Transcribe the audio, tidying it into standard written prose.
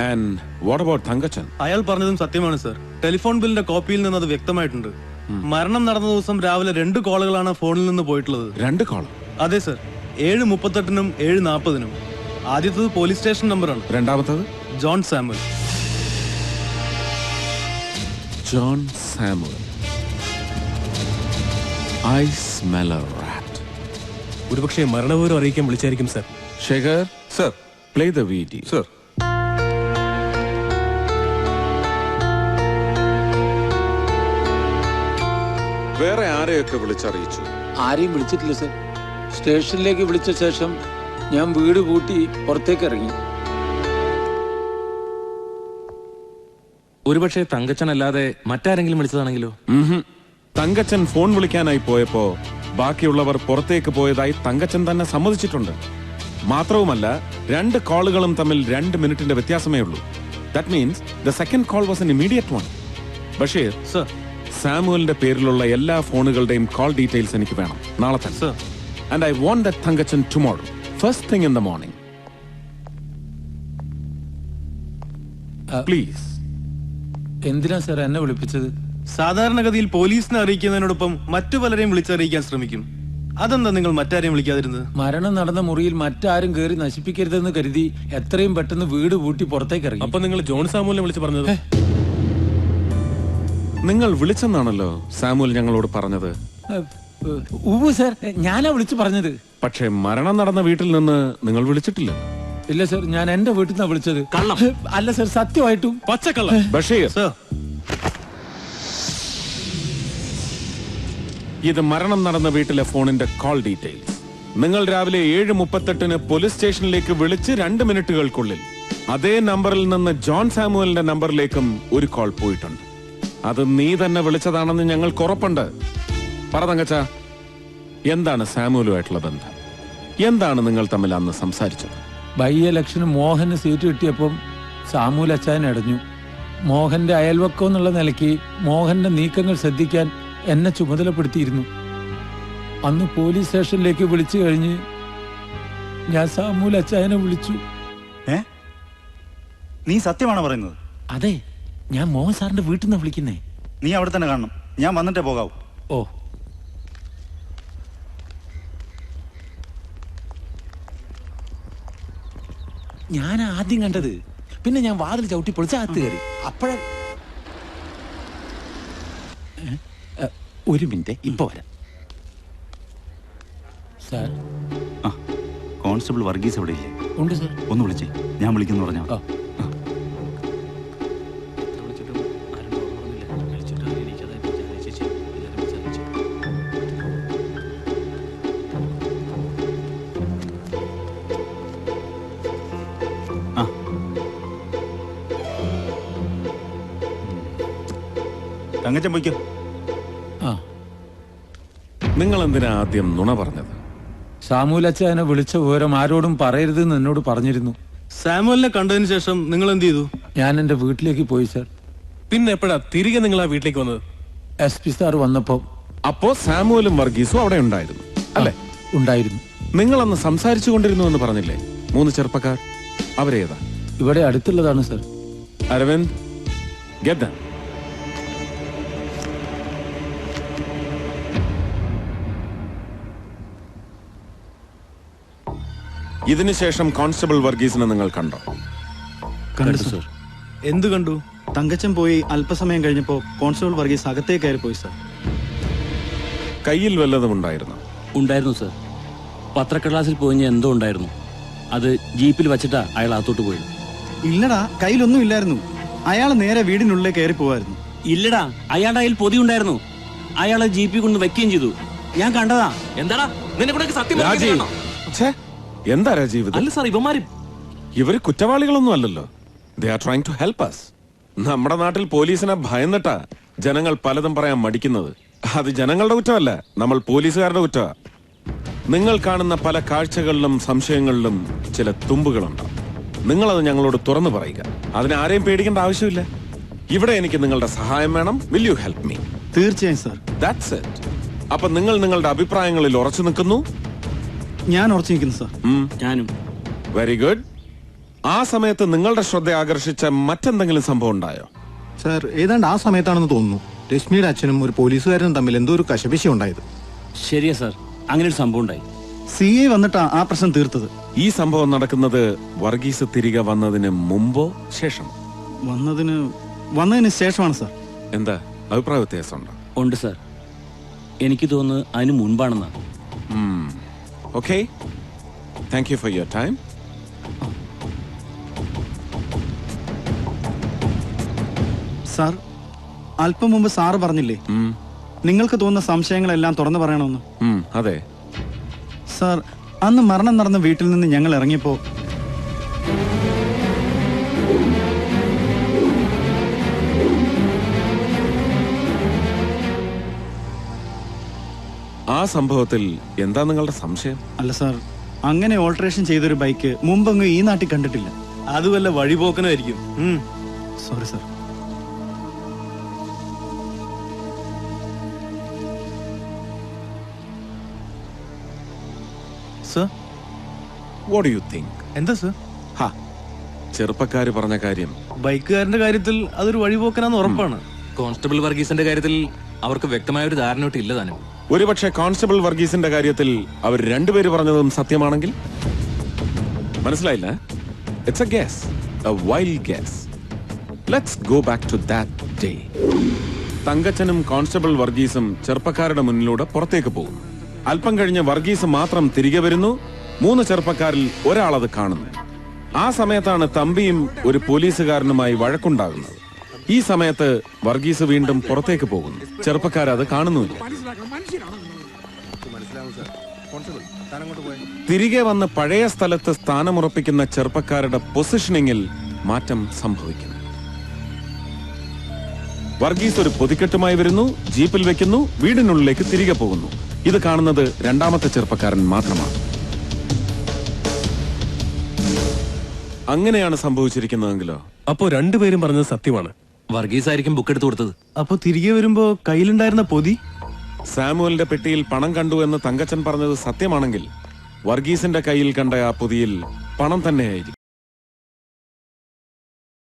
And what about Thankachan? അയാൾ പറഞ്ഞതും സത്യമാണ് സർ. ടെലിഫോൺ ബില്ലിന്റെ കോപ്പിയിൽ നിന്ന് അത് വ്യക്തമായിട്ടുണ്ട്. മരണം നടന്ന ദിവസം രാവിലെ 2 കോളുകളാണ് ഫോണിൽ നിന്ന് പോയിട്ടുള്ളത്. 2 കോൾ? അതെ സർ. 7:38-നും 7:40-നും. ആദ്യത്തത് പോലീസ് സ്റ്റേഷൻ നമ്പറാണ്. രണ്ടാമത്തത് John Samuel. John Samuel. I smell a rat. ഒരുപക്ഷെ മരണവിവരം അറിയിക്കാൻ വിളിച്ചായിരിക്കും sir. Shekhar sir, play the video. Sir. വേറെ ആരെയൊക്കെ വിളിച്ചറിയിച്ചു? ആരെയും വിളിച്ചിട്ടില്ല സർ. സ്റ്റേഷനിലേക്ക് വിളിച്ച ശേഷം ഞാൻ വീട് പൂട്ടി പുറത്തേക്ക് ഇറങ്ങി. ഒരുപക്ഷെ തങ്കച്ചൻ അല്ലാതെ മറ്റാരെങ്കിലും വിളിച്ചതാണെങ്കിലോ? തങ്കച്ചൻ ഫോൺ വിളിക്കാനായി പോയപ്പോ ബാക്കിയുള്ളവർ പുറത്തേക്ക് പോയതായി തങ്കച്ചൻ തന്നെ സമ്മതിച്ചിട്ടുണ്ട്. മാത്രവുമല്ല 2 കോളുകളും തമ്മിൽ 2 മിനിറ്റിന്റെ വ്യത്യാസമേ ഉള്ളൂ. That means the second call was an immediate one. Basheer sir, സാമുവലിന്റെ പേരിലുള്ള എല്ലാ ഫോണുകളുടെയും കോൾ ഡീറ്റെയിൽസ് എനിക്ക് വേണം നാളെ തന്നെ. Sir. And I want that Thankachan tomorrow, first thing in the morning. Please. എന്തിനാ സർ എന്നെ വിളിപ്പിച്ചത്? സാധാരണഗതിയിൽ പോലീസിനെ അറിയിക്കുന്നതിനോടൊപ്പം മറ്റു പലരെയും വിളിച്ചറിയിക്കാൻ ശ്രമിക്കും. അതെന്താ നിങ്ങൾ മറ്റാരെയും വിളിക്കാതിരുന്നത്? മരണം നടന്ന മുറിയിൽ മറ്റാരും കയറി നശിപ്പിക്കരുതെന്ന് കരുതി എത്രയും പെട്ടെന്ന് വീട് പൂട്ടി പുറത്തേക്ക് ഇറങ്ങി. അപ്പൊ നിങ്ങൾ ജോൺ സാമുവലിനെ വിളിച്ച് പറഞ്ഞത്? നിങ്ങൾ വിളിച്ചെന്നാണല്ലോ സാമുവൽ ഞങ്ങളോട് പറഞ്ഞത്. ഉവ്വ് സർ, ഞാനാ വിളിച്ചു പറഞ്ഞത്. പക്ഷേ മരണം നടന്ന വീട്ടിൽ നിന്ന് നിങ്ങൾ വിളിച്ചിട്ടില്ല. ഇല്ല സർ, ഞാൻ എന്റെ വീട്ടിൽ നിന്നാ വിളിച്ചത്. കള്ളം. അല്ല സർ, സത്യമായിട്ടും പച്ചക്കള്ളം. ബഷീർ സർ, ഇത് മരണം നടന്ന വീട്ടിലെ ഫോണിന്റെ കോൾ ഡീറ്റെയിൽസ്. നിങ്ങൾ രാവിലെ 7:38-ന് പോലീസ് സ്റ്റേഷനിലേക്ക് വിളിച്ച് 2 മിനിറ്റുകൾക്കുള്ളിൽ അതേ നമ്പറിൽ നിന്ന് ജോൺ സാമുവലിന്റെ നമ്പറിലേക്കും ഒരു കോൾ പോയിട്ടുണ്ട്. അത് നീ തന്നെ വിളിച്ചതാണെന്ന് ഞങ്ങൾക്ക് ഉറപ്പുണ്ട്. പറ തങ്കച്ച, എന്താണ് സാമുവലുമായിട്ടുള്ള ബന്ധം? എന്താണ് നിങ്ങൾ തമ്മിൽ അന്ന് സംസാരിച്ചത്? ബൈ ഇലക്ഷന് മോഹന് സീറ്റ് കിട്ടിയപ്പം സാമൂൽ അച്ചായൻ അടഞ്ഞു. മോഹന്റെ അയൽവക്കം എന്നുള്ള നിലയ്ക്ക് മോഹന്റെ നീക്കങ്ങൾ ശ്രദ്ധിക്കാൻ എന്നെ ചുമതലപ്പെടുത്തിയിരുന്നു. അന്ന് പോലീസ് സ്റ്റേഷനിലേക്ക് വിളിച്ചു കഴിഞ്ഞ് ഞാൻ സാമൂൽ അച്ചായനെ വിളിച്ചു. നീ സത്യമാണോ പറയുന്നത്? അതെ, ഞാൻ മോഹൻ സാറിന്റെ വീട്ടിൽ നിന്ന് വിളിക്കുന്നേ. നീ അവിടെ തന്നെ കാണണം. ഞാൻ വന്നിട്ടേ പോകാവൂ. ഓ, ഞാൻ ആദ്യം കണ്ടത്. പിന്നെ ഞാൻ വാതിൽ ചവിട്ടി പൊളിച്ച അകത്ത് കയറി. അപ്പോഴ ഒരു മിനിറ്റ്, ഇപ്പൊ വരാം സാർ. കോൺസ്റ്റബിൾ വർഗീസ് എവിടെ ഇല്ലേ? ഉണ്ട് സാർ. ഒന്ന് വിളിച്ചേ, ഞാൻ വിളിക്കുന്നു പറഞ്ഞോ. തങ്കച്ചൻ പോയിക്കോ. നിങ്ങൾ എന്തിനാ ആദ്യം നുണ പറഞ്ഞത്? സാമൂൽ അച്ചായനെ വിളിച്ച വിവരം ആരോടും പറയരുതെന്ന് എന്നോട് പറഞ്ഞിരുന്നു. സാമുവലിനെ കണ്ടതിന് ശേഷം നിങ്ങൾ എന്ത് ചെയ്തു? ഞാൻ എന്റെ വീട്ടിലേക്ക് പോയി സാർ. പിന്നെ എപ്പോഴാ തിരികെ നിങ്ങൾ ആ വീട്ടിലേക്ക് വന്നത്? SP സാർ വന്നപ്പോ. അപ്പോ സാമുവലും വർഗീസും അവിടെ ഉണ്ടായിരുന്നു അല്ലെ? ഉണ്ടായിരുന്നു. നിങ്ങൾ അന്ന് സംസാരിച്ചു കൊണ്ടിരുന്നു എന്ന് പറഞ്ഞില്ലേ? 3 ചെറുപ്പക്കാർ, അവരേതാ? ഇവിടെ അടുത്തുള്ളതാണ് സാർ. Aravind, get them. ഇതിനുശേഷം കോൺസ്റ്റബിൾ വർഗീസിനെ നിങ്ങൾ കണ്ടോ? കണ്ടു സർ. എന്ത് കണ്ടു? തങ്കച്ചൻ പോയി അല്പസമയം കഴിഞ്ഞപ്പോ കോൺസ്റ്റബിൾ വർഗീസ് അകത്തേക്ക് കയറി പോയി സർ. കയ്യിൽ വല്ലതും ഉണ്ടായിരുന്നു? ഉണ്ടായിരുന്നു സർ. പത്രക്കടലാസിൽ പോയിഞ്ഞ എന്തോ ഉണ്ടായിരുന്നു. അത് ജീപ്പിൽ വച്ചിട്ടാ അയാൾ അകത്തോട്ട് പോയി. ഇല്ലടാ, കയ്യിലൊന്നും ഇല്ലായിരുന്നു. അയാൾ നേരെ വീടിനുള്ളിൽ കയറി പോവായിരുന്നു. ഇല്ലടാ, അയാളുടെ കയ്യിൽ പൊതി ഉണ്ടായിരുന്നു. അയാളെ ജീപ്പിൽ കൊണ്ട് വെക്കുകയും ചെയ്തു. ഞാൻ കണ്ടതാ. എന്താടാ നിന്നെ കൂടെ സത്യം രാജീവ്, എന്താ രാജീവ്? അല്ല സാർ, ഇവര് കുറ്റവാളികളൊന്നും അല്ലല്ലോ. They are trying to help us. നമ്മുടെ നാട്ടിൽ പോലീസിനെ ഭയന്നിട്ടാ ജനങ്ങൾ പലതും പറയാൻ മടിക്കുന്നത്. അത് ജനങ്ങളുടെ കുറ്റമല്ല, നമ്മൾ പോലീസുകാരുടെ കുറ്റമാ. നിങ്ങൾ കാണുന്ന പല കാഴ്ചകളിലും സംശയങ്ങളിലും ചില തുമ്പുകളുണ്ടാവും. നിങ്ങളത് ഞങ്ങളോട് തുറന്നു പറയുക. അതിന് ആരെയും പേടിക്കേണ്ട ആവശ്യമില്ല. ഇവിടെ എനിക്ക് നിങ്ങളുടെ സഹായം വേണം. Will you help me? തീർച്ചയായും സർ. That's it. അപ്പൊ നിങ്ങൾ നിങ്ങളുടെ അഭിപ്രായങ്ങളിൽ ഉറച്ചു നിൽക്കുന്നു? ഞാൻ ഉറച്ചു നിൽക്കുന്നു സർ. ഞാനും. Very good. ആ സമയത്ത് നിങ്ങളുടെ ശ്രദ്ധ ആകർഷിച്ച മറ്റെന്തെങ്കിലും സംഭവം ഉണ്ടായോ? സാർ ഏതാണ്ട് ആ സമയത്താണെന്ന് തോന്നുന്നു രശ്മിയുടെ അച്ഛനും ഒരു പോലീസുകാരനും തമ്മിൽ എന്തോ ഒരു കശപിശ ഉണ്ടായത്. ശരിയാ സാർ, അങ്ങനെ ഒരു സംഭവം ഉണ്ടായി. CI വന്നിട്ടാ ആ പ്രശ്നം തീർത്തത്. ഈ സംഭവം നടക്കുന്നത് വർഗീസ് തിരികെ വന്നതിന് മുമ്പോ ശേഷം? വന്നതിന് ശേഷമാണ് സാർ. എന്താ അഭിപ്രായ വ്യത്യാസമുണ്ടോ? ഉണ്ട് സാർ, എനിക്ക് തോന്നുന്നത് അതിന് മുൻപാണെന്നാണ്. Okay, thank you for your time. Sir, അല്പം മുമ്പ് സാറ് പറഞ്ഞില്ലേ നിങ്ങൾക്ക് തോന്നുന്ന സംശയങ്ങളെല്ലാം തുറന്നു പറയണമെന്ന്? അതെ. സാർ, അന്ന് മരണം നടന്ന വീട്ടിൽ നിന്ന് ഞങ്ങൾ ഇറങ്ങിയപ്പോ ആ സംഭവത്തിൽ എന്താ നിങ്ങളുടെ സംശയം? അല്ല സാർ, അങ്ങനെ ഓൾട്ടറേഷൻ ചെയ്തൊരു ബൈക്ക് മുമ്പങ്ങ് ഈ നാട്ടിൽ കണ്ടിട്ടില്ല. അത് വല്ല വഴിപോക്കനായിരിക്കും. Sorry sir. Sir, what do you think? എന്താ സർ? ചെറുപ്പക്കാര് പറഞ്ഞ കാര്യം ബൈക്കുകാരന്റെ കാര്യത്തിൽ അതൊരു വഴിപോക്കനാന്ന് ഉറപ്പാണ്. കോൺസ്റ്റബിൾ വർഗീസിന്റെ കാര്യത്തിൽ അവർക്ക് വ്യക്തമായ ഒരു ധാരണ ഇല്ല താനും. ഒരുപക്ഷെ കോൺസ്റ്റബിൾ വർഗീസിന്റെ കാര്യത്തിൽ അവർ രണ്ടുപേര് പറഞ്ഞതും സത്യമാണെങ്കിൽ? മനസ്സിലായില്ല? It's a guess, a wild guess. Let's go back to that day. തങ്കച്ചനും കോൺസ്റ്റബിൾ വർഗീസും ചെറുപ്പക്കാരുടെ മുന്നിലൂടെ പുറത്തേക്ക് പോകുന്നു. അല്പം കഴിഞ്ഞ് വർഗീസ് മാത്രം തിരികെ വരുന്നു. 3 ചെറുപ്പക്കാരിൽ ഒരാളത് കാണുന്നു. ആ സമയത്താണ് തമ്പിയും ഒരു പോലീസുകാരനുമായി വഴക്കുണ്ടാകുന്നത്. ഈ സമയത്ത് വർഗീസ് വീണ്ടും പുറത്തേക്ക് പോകുന്നു. ചെറുപ്പക്കാരത് കാണുന്നുമില്ല. തിരികെ വന്ന് പഴയ സ്ഥലത്ത് സ്ഥാനമുറപ്പിക്കുന്ന ചെറുപ്പക്കാരുടെ പൊസിഷനിങ്ങിൽ മാറ്റം സംഭവിക്കുന്നു. വർഗീസ് ഒരു പൊതിക്കെട്ടുമായി വരുന്നു, ജീപ്പിൽ വെക്കുന്നു, വീടിനുള്ളിലേക്ക് തിരികെ പോകുന്നു. ഇത് കാണുന്നത് രണ്ടാമത്തെ ചെറുപ്പക്കാരൻ മാത്രമാണ്. അങ്ങനെയാണ് സംഭവിച്ചിരിക്കുന്നതെങ്കിലോ? അപ്പോ രണ്ടുപേരും പറഞ്ഞത് സത്യമാണ്. വർഗീസ് ആയിരിക്കും ബുക്ക് എടുത്തു കൊടുത്തത്. അപ്പൊ തിരികെ വരുമ്പോ കയ്യിലുണ്ടായിരുന്ന പൊതി? സാമുവലിന്റെ പെട്ടിയിൽ പണം കണ്ടു എന്ന് തങ്കച്ചൻ പറഞ്ഞത് സത്യമാണെങ്കിൽ വർഗീസിന്റെ കയ്യിൽ കണ്ട ആ പൊതിയിൽ പണം തന്നെയായിരിക്കും.